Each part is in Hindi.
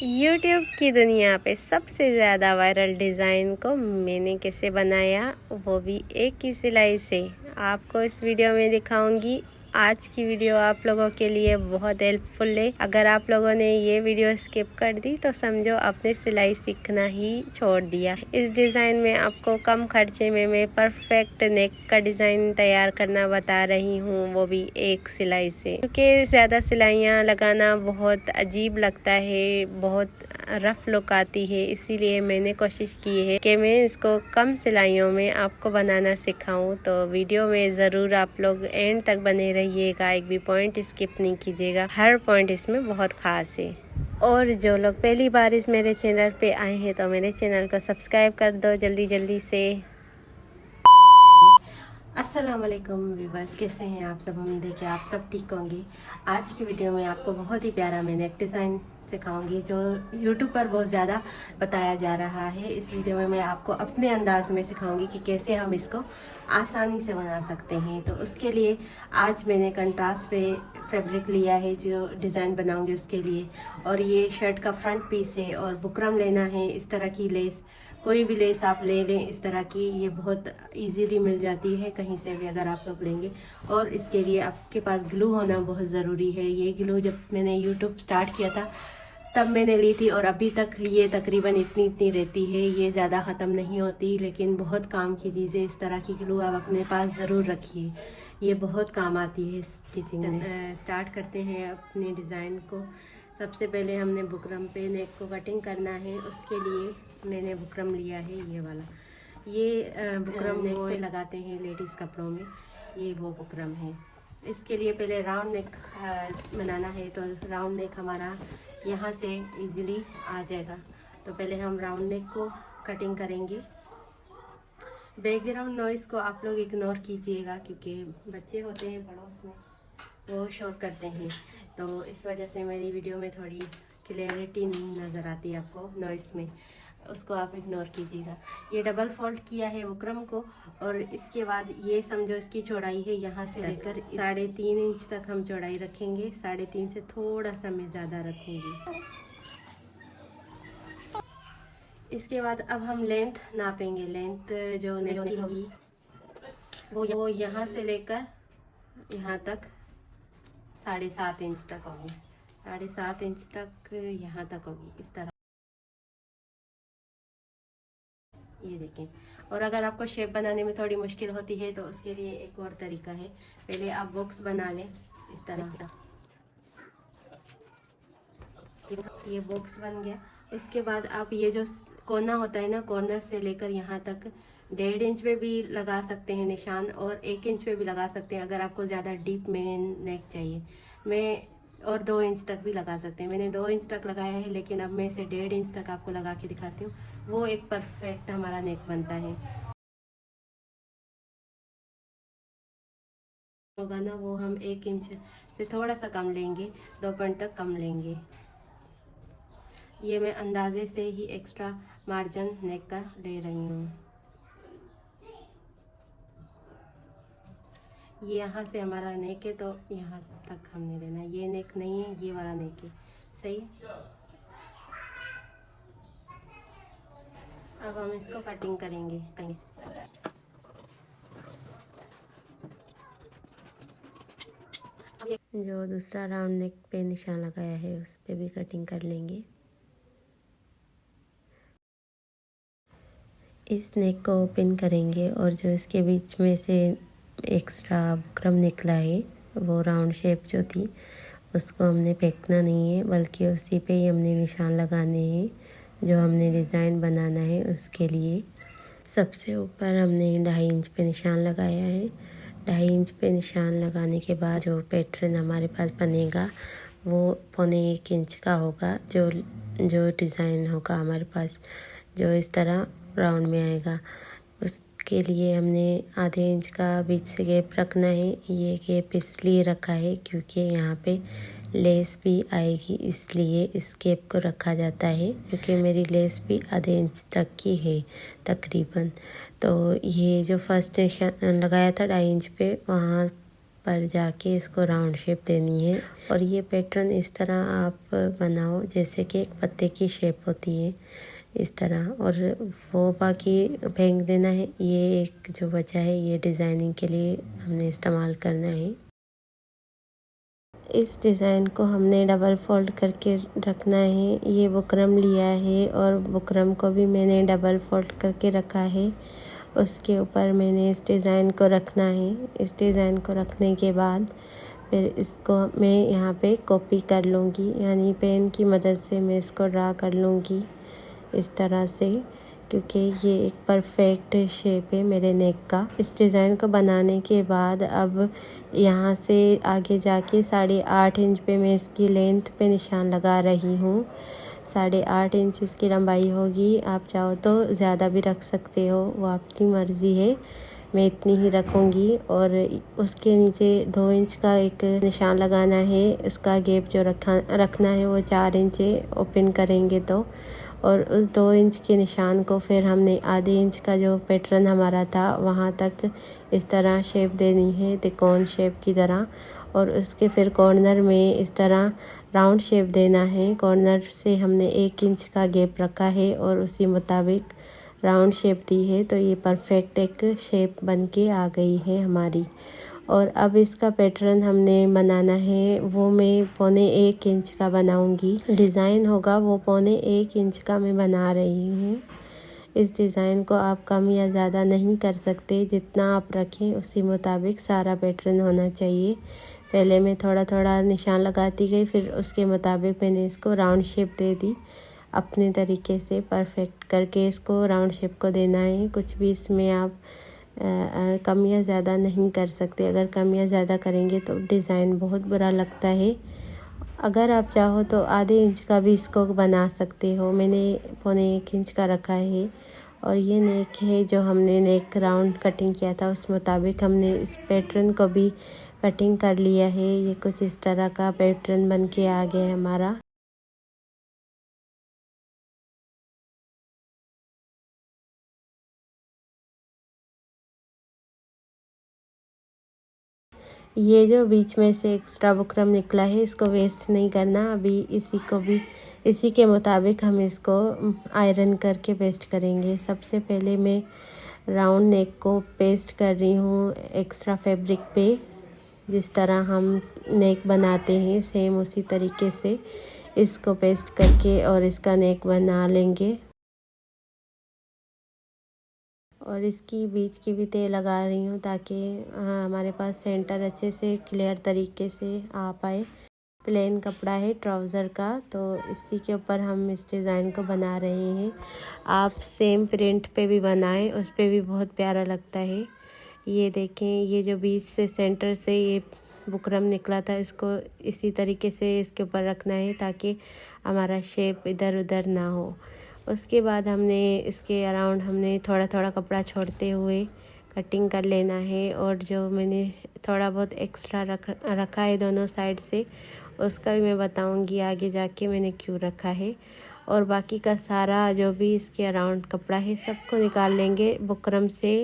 YouTube की दुनिया पे सबसे ज़्यादा वायरल डिज़ाइन को मैंने कैसे बनाया, वो भी एक ही सिलाई से, आपको इस वीडियो में दिखाऊंगी। आज की वीडियो आप लोगों के लिए बहुत हेल्पफुल है। अगर आप लोगों ने ये वीडियो स्किप कर दी तो समझो आपने सिलाई सीखना ही छोड़ दिया। इस डिज़ाइन में आपको कम खर्चे में मैं परफेक्ट नेक का डिज़ाइन तैयार करना बता रही हूँ, वो भी एक सिलाई से। क्योंकि ज़्यादा सिलाइयाँ लगाना बहुत अजीब लगता है, बहुत रफ लुक आती है, इसीलिए मैंने कोशिश की है कि मैं इसको कम सिलाइयों में आपको बनाना सिखाऊं। तो वीडियो में ज़रूर आप लोग एंड तक बने रहिएगा, एक भी पॉइंट स्किप नहीं कीजिएगा, हर पॉइंट इसमें बहुत ख़ास है। और जो लोग पहली बार इस मेरे चैनल पे आए हैं तो मेरे चैनल को सब्सक्राइब कर दो जल्दी से। अस्सलाम वालेकुम व्यूअर्स, कैसे हैं आप सब? उम्मीद है कि आप सब ठीक होंगे। आज की वीडियो में आपको बहुत ही प्यारा मैं नेक डिज़ाइन सिखाऊंगी जो YouTube पर बहुत ज़्यादा बताया जा रहा है। इस वीडियो में मैं आपको अपने अंदाज में सिखाऊंगी कि कैसे हम इसको आसानी से बना सकते हैं। तो उसके लिए आज मैंने कंट्रास्ट पे फैब्रिक लिया है जो डिज़ाइन बनाऊंगी उसके लिए। और ये शर्ट का फ्रंट पीस है और बुकरम लेना है। इस तरह की लेस, कोई भी लेस आप ले लें इस तरह की, ये बहुत इजीली मिल जाती है कहीं से भी अगर आप लोग लेंगे। और इसके लिए आपके पास ग्लू होना बहुत ज़रूरी है। ये ग्लू जब मैंने यूट्यूब स्टार्ट किया था तब मैंने ली थी और अभी तक ये तकरीबन इतनी रहती है, ये ज़्यादा ख़त्म नहीं होती, लेकिन बहुत काम की चीज़ है। इस तरह की ग्लू आप अपने पास ज़रूर रखिए, ये बहुत काम आती है स्टिचिंग में। स्टार्ट करते हैं अपने डिज़ाइन को। सबसे पहले हमने बुकरम पे नेक को कटिंग करना है। उसके लिए मैंने बुकरम लिया है ये वाला। ये बुकरम नेक पे लगाते हैं लेडीज़ कपड़ों में, ये वो बुकरम है। इसके लिए पहले राउंड नेक बनाना है, तो राउंड नेक हमारा यहाँ से इजीली आ जाएगा। तो पहले हम राउंड नेक को कटिंग करेंगे। बैकग्राउंड नॉइज़ को आप लोग इग्नोर कीजिएगा क्योंकि बच्चे होते हैं पड़ोस में, वो शोर करते हैं, तो इस वजह से मेरी वीडियो में थोड़ी क्लैरिटी नहीं नज़र आती आपको नॉइस में, उसको आप इग्नोर कीजिएगा। ये डबल फोल्ड किया है बुकरम को और इसके बाद ये समझो इसकी चौड़ाई है यहाँ से लेकर 3.5 इंच तक हम चौड़ाई रखेंगे। 3.5 से थोड़ा सा मैं ज़्यादा रखूँगी। इसके बाद अब हम लेंथ नापेंगे। लेंथ जो नेक की होगी वो यहाँ से लेकर यहाँ तक 7.5 इंच तक होगी। 7.5 इंच तक यहाँ तक होगी इस तरह, ये देखें। और अगर आपको शेप बनाने में थोड़ी मुश्किल होती है तो उसके लिए एक और तरीका है। पहले आप बॉक्स बना लें इस तरह का, ये बॉक्स बन गया। उसके बाद आप ये जो कोना होता है ना, कॉर्नर से लेकर यहाँ तक 1.5 इंच पे भी लगा सकते हैं निशान और 1 इंच पे भी लगा सकते हैं अगर आपको ज़्यादा डीप में नेक चाहिए। मैं और 2 इंच तक भी लगा सकते हैं। मैंने 2 इंच तक लगाया है, लेकिन अब मैं इसे 1.5 इंच तक आपको लगा के दिखाती हूँ। वो एक परफेक्ट हमारा नेक बनता है। होगा ना, वो हम 1 इंच से थोड़ा सा कम लेंगे, 2 पॉइंट तक कम लेंगे। ये मैं अंदाजे से ही एक्स्ट्रा मार्जिन नेक का ले रही हूँ। ये यहाँ से हमारा नेक है तो यहाँ तक हमने लेना, ये नेक नहीं है, ये वाला नेक है, सही। अब हम इसको कटिंग करेंगे। जो दूसरा राउंड नेक पे निशान लगाया है उस पे भी कटिंग कर लेंगे। इस नेक को ओपन करेंगे और जो इसके बीच में से एक्स्ट्रा बुकरम निकला है, वो राउंड शेप जो थी उसको हमने फेंकना नहीं है, बल्कि उसी पे ही हमने निशान लगाने हैं जो हमने डिज़ाइन बनाना है उसके लिए। सबसे ऊपर हमने 2.5 इंच पे निशान लगाया है। 2.5 इंच पे निशान लगाने के बाद जो पैटर्न हमारे पास बनेगा वो 1.25 इंच का होगा। जो डिज़ाइन होगा हमारे पास, जो इस तरह राउंड में आएगा, उसके लिए हमने आधे इंच का बीच से गैप रखना है। ये गैप इसलिए रखा है क्योंकि यहाँ पे लेस भी आएगी, इसलिए इस गैप को रखा जाता है। क्योंकि मेरी लेस भी आधे इंच तक की है तकरीबन। तो ये जो फर्स्ट निशान लगाया था 2.5 इंच पे, वहाँ पर जाके इसको राउंड शेप देनी है। और ये पैटर्न इस तरह आप बनाओ जैसे कि एक पत्ते की शेप होती है, इस तरह। और वो बाकी फेंक देना है। ये एक जो बचा है ये डिज़ाइनिंग के लिए हमने इस्तेमाल करना है। इस डिज़ाइन को हमने डबल फोल्ड करके रखना है। ये बुकरम लिया है और बुकरम को भी मैंने डबल फोल्ड करके रखा है। उसके ऊपर मैंने इस डिज़ाइन को रखना है। इस डिज़ाइन को रखने के बाद फिर इसको मैं यहाँ पे कॉपी कर लूँगी, यानी पेन की मदद से मैं इसको ड्रा कर लूँगी इस तरह से, क्योंकि ये एक परफेक्ट शेप है मेरे नेक का। इस डिज़ाइन को बनाने के बाद अब यहाँ से आगे जाके 8.5 इंच पे मैं इसकी लेंथ पे निशान लगा रही हूँ। 8.5 इंच इसकी लंबाई होगी। आप चाहो तो ज़्यादा भी रख सकते हो, वो आपकी मर्ज़ी है। मैं इतनी ही रखूँगी। और उसके नीचे 2 इंच का एक निशान लगाना है। इसका गैप जो रखना है वो 4 इंच है, ओपन करेंगे तो। और उस 2 इंच के निशान को फिर हमने आधे इंच का जो पैटर्न हमारा था वहाँ तक इस तरह शेप देनी है, त्रिकोण शेप की तरह। और उसके फिर कॉर्नर में इस तरह राउंड शेप देना है। कॉर्नर से हमने 1 इंच का गैप रखा है और उसी मुताबिक राउंड शेप दी है। तो ये परफेक्ट एक शेप बन के आ गई है हमारी। और अब इसका पैटर्न हमने बनाना है, वो मैं 1.25 इंच का बनाऊंगी। डिज़ाइन होगा वो 1.25 इंच का मैं बना रही हूँ। इस डिज़ाइन को आप कम या ज़्यादा नहीं कर सकते, जितना आप रखें उसी मुताबिक सारा पैटर्न होना चाहिए। पहले मैं थोड़ा थोड़ा निशान लगाती गई, फिर उसके मुताबिक मैंने इसको राउंड शेप दे दी। अपने तरीके से परफेक्ट करके इसको राउंड शेप को देना है। कुछ भी इसमें आप कम या ज़्यादा नहीं कर सकते। अगर कम या ज़्यादा करेंगे तो डिज़ाइन बहुत बुरा लगता है। अगर आप चाहो तो आधे इंच का भी इसको बना सकते हो। मैंने 1.25 इंच का रखा है। और ये नेक है जो हमने नेक राउंड कटिंग किया था, उस मुताबिक हमने इस पैटर्न को भी कटिंग कर लिया है। ये कुछ इस तरह का पैटर्न बन के आ गया हमारा। ये जो बीच में से एक्स्ट्रा बुकरम निकला है इसको वेस्ट नहीं करना। अभी इसी के मुताबिक हम इसको आयरन करके पेस्ट करेंगे। सबसे पहले मैं राउंड नेक को पेस्ट कर रही हूँ एक्स्ट्रा फैब्रिक पे। जिस तरह हम नेक बनाते हैं सेम उसी तरीके से इसको पेस्ट करके और इसका नेक बना लेंगे। और इसकी बीच की भी तय लगा रही हूँ ताकि हमारे पास सेंटर अच्छे से क्लियर तरीके से आ पाए। प्लेन कपड़ा है ट्राउज़र का, तो इसी के ऊपर हम इस डिज़ाइन को बना रहे हैं। आप सेम प्रिंट पे भी बनाएं, उस पे भी बहुत प्यारा लगता है। ये देखें, ये जो बीच से सेंटर से ये बुकरम निकला था, इसको इसी तरीके से इसके ऊपर रखना है ताकि हमारा शेप इधर उधर ना हो। उसके बाद हमने इसके अराउंड हमने थोड़ा थोड़ा कपड़ा छोड़ते हुए कटिंग कर लेना है। और जो मैंने थोड़ा बहुत एक्स्ट्रा रखा है दोनों साइड से, उसका भी मैं बताऊंगी आगे जाके मैंने क्यों रखा है। और बाकी का सारा जो भी इसके अराउंड कपड़ा है सबको निकाल लेंगे बुकरम से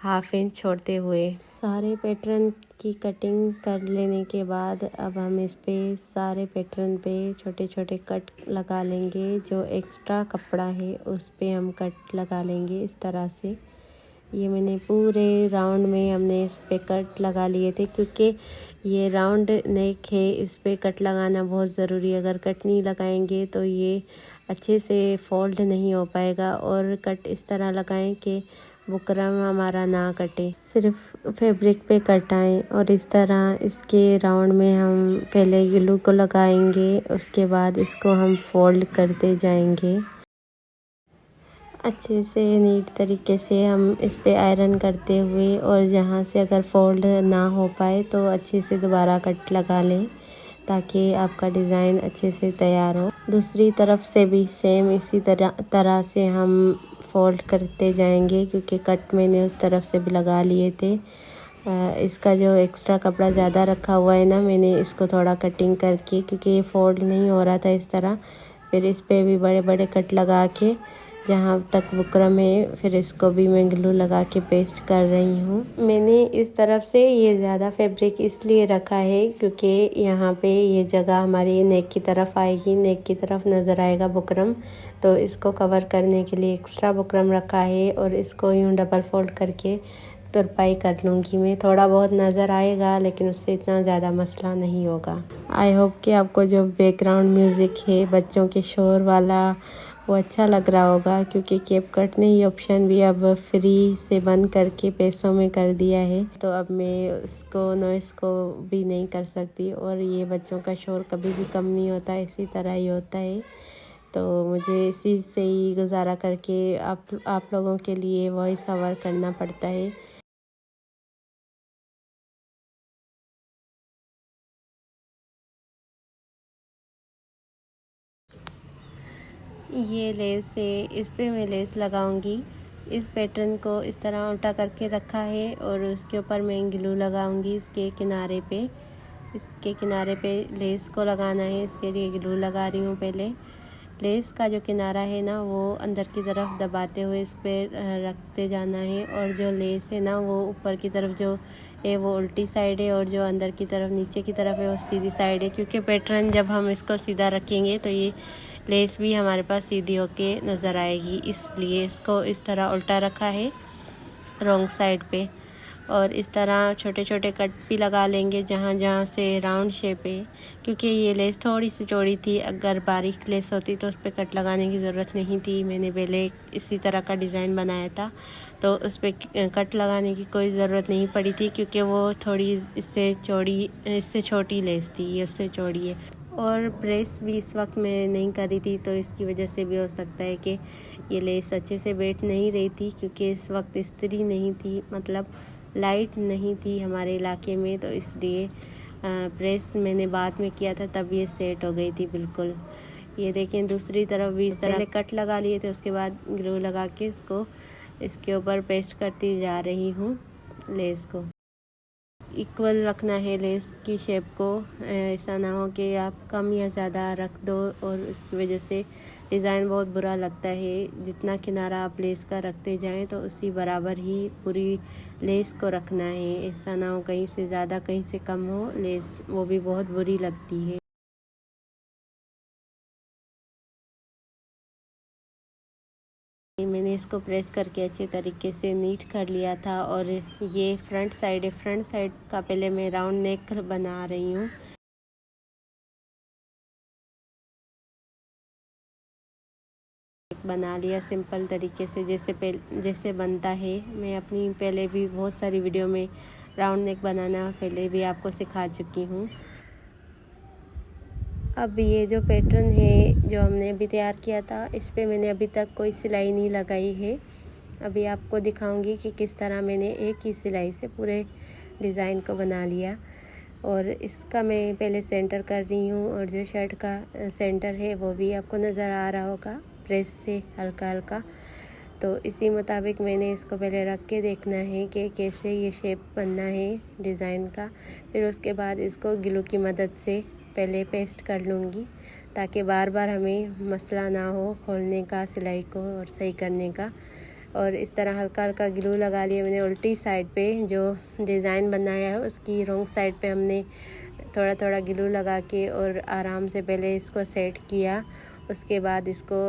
1/2 इंच छोड़ते हुए। सारे पैटर्न की कटिंग कर लेने के बाद अब हम इस पे सारे पैटर्न पे छोटे छोटे कट लगा लेंगे। जो एक्स्ट्रा कपड़ा है उस पे हम कट लगा लेंगे इस तरह से। ये मैंने पूरे राउंड में हमने इस पे कट लगा लिए थे, क्योंकि ये राउंड नेक है, इस पे कट लगाना बहुत ज़रूरी है। अगर कट नहीं लगाएंगे तो ये अच्छे से फोल्ड नहीं हो पाएगा। और कट इस तरह लगाएं कि बुकरम हमारा ना कटे, सिर्फ फैब्रिक पे कटाएं। और इस तरह इसके राउंड में हम पहले ग्लू को लगाएंगे, उसके बाद इसको हम फोल्ड करते जाएंगे। अच्छे से नीट तरीके से हम इस पे आयरन करते हुए, और यहाँ से अगर फोल्ड ना हो पाए तो अच्छे से दोबारा कट लगा लें ताकि आपका डिज़ाइन अच्छे से तैयार हो। दूसरी तरफ से भी सेम इसी तरह से हम फोल्ड करते जाएंगे, क्योंकि कट मैंने उस तरफ से भी लगा लिए थे। इसका जो एक्स्ट्रा कपड़ा ज़्यादा रखा हुआ है ना, मैंने इसको थोड़ा कटिंग करके, क्योंकि ये फोल्ड नहीं हो रहा था इस तरह, फिर इस पे भी बड़े बड़े कट लगा के जहाँ तक बुकरम है, फिर इसको भी मैं ग्लू लगा के पेस्ट कर रही हूँ। मैंने इस तरफ से ये ज़्यादा फैब्रिक इसलिए रखा है क्योंकि यहाँ पे ये जगह हमारी नेक की तरफ आएगी, नेक की तरफ नज़र आएगा बुकरम, तो इसको कवर करने के लिए एक्स्ट्रा बुकरम रखा है। और इसको यूँ डबल फोल्ड करके तुरपाई कर लूँगी मैं। थोड़ा बहुत नज़र आएगा लेकिन उससे इतना ज़्यादा मसला नहीं होगा। आई होप कि आपको जो बैकग्राउंड म्यूज़िक है बच्चों के शोर वाला वो अच्छा लग रहा होगा, क्योंकि कैपकट ने ये ऑप्शन भी अब फ्री से बंद करके पैसों में कर दिया है, तो अब मैं उसको नॉइस को भी नहीं कर सकती। और ये बच्चों का शोर कभी भी कम नहीं होता, इसी तरह ही होता है। तो मुझे इसी से ही गुजारा करके आप लोगों के लिए वॉइस ओवर करना पड़ता है। ये लेस है, इस पे मैं लेस लगाऊंगी। इस पैटर्न को इस तरह उल्टा करके रखा है और उसके ऊपर मैं ग्लू लगाऊंगी। इसके किनारे पे लेस को लगाना है, इसके लिए ग्लू लगा रही हूँ। पहले लेस का जो किनारा है ना वो अंदर की तरफ दबाते हुए इस पर रखते जाना है, और जो लेस है ना वो ऊपर की तरफ जो है वो उल्टी साइड है, और जो अंदर की तरफ नीचे की तरफ है वो सीधी साइड है। क्योंकि पैटर्न जब हम इसको सीधा रखेंगे तो ये लेस भी हमारे पास सीधी होके नज़र आएगी, इसलिए इसको इस तरह उल्टा रखा है रॉन्ग साइड पे। और इस तरह छोटे छोटे कट भी लगा लेंगे जहाँ जहाँ से राउंड शेप है। क्योंकि ये लेस थोड़ी सी चौड़ी थी, अगर बारीक लेस होती तो उस पर कट लगाने की ज़रूरत नहीं थी। मैंने पहले इसी तरह का डिज़ाइन बनाया था तो उस पर कट लगाने की कोई ज़रूरत नहीं पड़ी थी, क्योंकि वो थोड़ी इससे छोटी लेस थी, ये उससे चौड़ी है। और प्रेस भी इस वक्त मैं नहीं कर रही थी, तो इसकी वजह से भी हो सकता है कि ये लेस अच्छे से बैठ नहीं रही थी, क्योंकि इस वक्त इस्त्री नहीं थी, मतलब लाइट नहीं थी हमारे इलाके में, तो इसलिए प्रेस मैंने बाद में किया था, तब ये सेट हो गई थी बिल्कुल। ये देखें, दूसरी तरफ भी इस तरह कट लगा लिए थे, उसके बाद ग्लू लगा के इसको इसके ऊपर पेस्ट करती जा रही हूँ। लेस को इक्वल रखना है, लेस की शेप को, ऐसा ना हो कि आप कम या ज़्यादा रख दो और उसकी वजह से डिज़ाइन बहुत बुरा लगता है। जितना किनारा आप लेस का रखते जाएं तो उसी बराबर ही पूरी लेस को रखना है, ऐसा ना हो कहीं से ज़्यादा कहीं से कम हो लेस, वो भी बहुत बुरी लगती है। मैंने इसको प्रेस करके अच्छे तरीके से नीट कर लिया था। और ये फ्रंट साइड है, फ्रंट साइड का पहले मैं राउंड नेक बना रही हूँ। बना लिया सिंपल तरीके से, जैसे बनता है। मैं अपनी पहले भी बहुत सारी वीडियो में राउंड नेक बनाना पहले भी आपको सिखा चुकी हूँ। अब ये जो पैटर्न है जो हमने अभी तैयार किया था, इस पे मैंने अभी तक कोई सिलाई नहीं लगाई है। अभी आपको दिखाऊंगी कि किस तरह मैंने एक ही सिलाई से पूरे डिज़ाइन को बना लिया। और इसका मैं पहले सेंटर कर रही हूँ, और जो शर्ट का सेंटर है वो भी आपको नज़र आ रहा होगा प्रेस से हल्का हल्का। तो इसी मुताबिक मैंने इसको पहले रख के देखना है कि कैसे ये शेप बनना है डिज़ाइन का। फिर उसके बाद इसको ग्लू की मदद से पहले पेस्ट कर लूँगी, ताकि बार बार हमें मसला ना हो खोलने का सिलाई को और सही करने का। और इस तरह हल्का हल्का ग्लू लगा लिया मैंने उल्टी साइड पे, जो डिज़ाइन बनाया है उसकी रॉन्ग साइड पे हमने थोड़ा थोड़ा ग्लू लगा के और आराम से पहले इसको सेट किया। उसके बाद इसको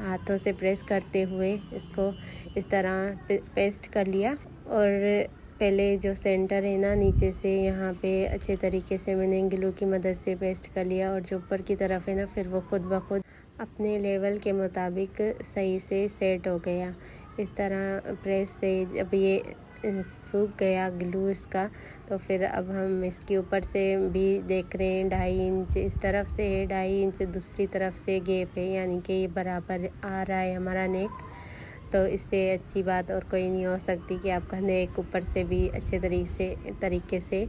हाथों से प्रेस करते हुए इसको इस तरह पेस्ट कर लिया। और पहले जो सेंटर है ना नीचे से, यहाँ पे अच्छे तरीके से मैंने ग्लू की मदद से पेस्ट कर लिया। और जो ऊपर की तरफ है ना, फिर वो खुद ब खुद अपने लेवल के मुताबिक सही से सेट हो गया। इस तरह प्रेस से जब ये सूख गया ग्लू इसका, तो फिर अब हम इसके ऊपर से भी देख रहे हैं 2.5 इंच इस तरफ से है, 2.5 इंच दूसरी तरफ से गैप है, यानी कि ये बराबर आ रहा है हमारा नेक। तो इससे अच्छी बात और कोई नहीं हो सकती कि आपका नेक ऊपर से भी अच्छे तरीके से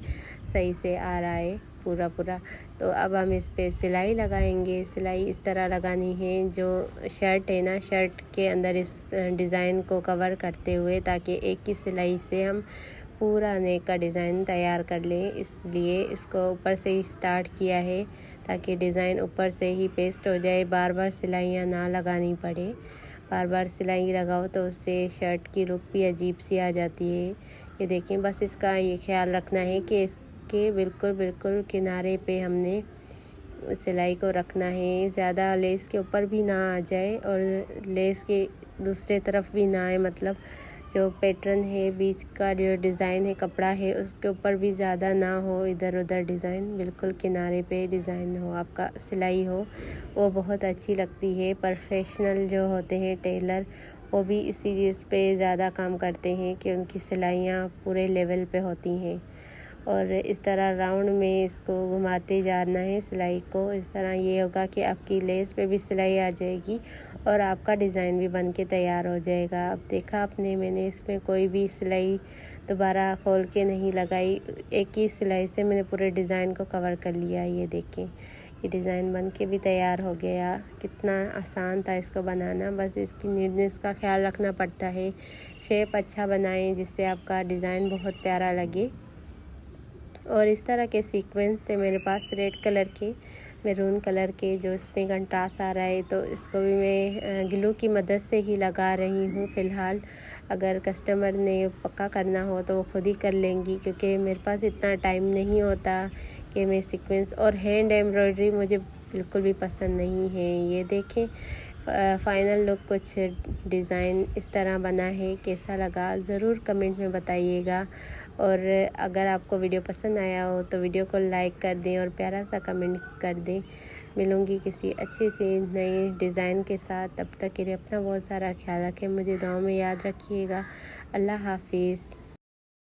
सही से आ रहा है पूरा। तो अब हम इस पे सिलाई लगाएंगे। सिलाई इस तरह लगानी है, जो शर्ट है ना, शर्ट के अंदर इस डिज़ाइन को कवर करते हुए, ताकि एक ही सिलाई से हम पूरा नेक का डिज़ाइन तैयार कर लें। इसलिए इसको ऊपर से ही स्टार्ट किया है, ताकि डिज़ाइन ऊपर से ही पेस्ट हो जाए, बार बार सिलाइयाँ ना लगानी पड़े। बार बार सिलाई लगाओ तो उससे शर्ट की लुक भी अजीब सी आ जाती है। ये देखें, बस इसका ये ख्याल रखना है कि इसके बिल्कुल किनारे पे हमने सिलाई को रखना है, ज़्यादा लेस के ऊपर भी ना आ जाए और लेस के दूसरे तरफ भी ना आए, मतलब जो पैटर्न है बीच का जो डिज़ाइन है कपड़ा है उसके ऊपर भी ज़्यादा ना हो, इधर उधर डिज़ाइन, बिल्कुल किनारे पे डिज़ाइन हो, आपका सिलाई हो, वो बहुत अच्छी लगती है। प्रोफेशनल जो होते हैं टेलर वो भी इसी चीज़ पे ज़्यादा काम करते हैं कि उनकी सिलाइयाँ पूरे लेवल पे होती हैं। और इस तरह राउंड में इसको घुमाते जाना है सिलाई को। इस तरह ये होगा कि आपकी लेस पे भी सिलाई आ जाएगी और आपका डिज़ाइन भी बन के तैयार हो जाएगा। अब देखा आपने, मैंने इसमें कोई भी सिलाई दोबारा खोल के नहीं लगाई, एक ही सिलाई से मैंने पूरे डिज़ाइन को कवर कर लिया। ये देखें, ये डिज़ाइन बन के भी तैयार हो गया। कितना आसान था इसको बनाना, बस इसकी नीटनेस का ख्याल रखना पड़ता है। शेप अच्छा बनाएं जिससे आपका डिज़ाइन बहुत प्यारा लगे। और इस तरह के सीक्वेंस से मेरे पास रेड कलर के, मैरून कलर के जो इसमें कंट्रास्ट आ रहा है, तो इसको भी मैं ग्लू की मदद से ही लगा रही हूँ फ़िलहाल। अगर कस्टमर ने पक्का करना हो तो वो खुद ही कर लेंगी, क्योंकि मेरे पास इतना टाइम नहीं होता कि मैं सीक्वेंस और हैंड एम्ब्रॉयडरी मुझे बिल्कुल भी पसंद नहीं है। ये देखें, फ़ाइनल लुक कुछ डिज़ाइन इस तरह बना है। कैसा लगा ज़रूर कमेंट में बताइएगा। और अगर आपको वीडियो पसंद आया हो तो वीडियो को लाइक कर दें और प्यारा सा कमेंट कर दें। मिलूँगी किसी अच्छे से नए डिज़ाइन के साथ। तब तक के लिए अपना बहुत सारा ख्याल रखें, मुझे दुआ में याद रखिएगा। अल्लाह हाफिज़।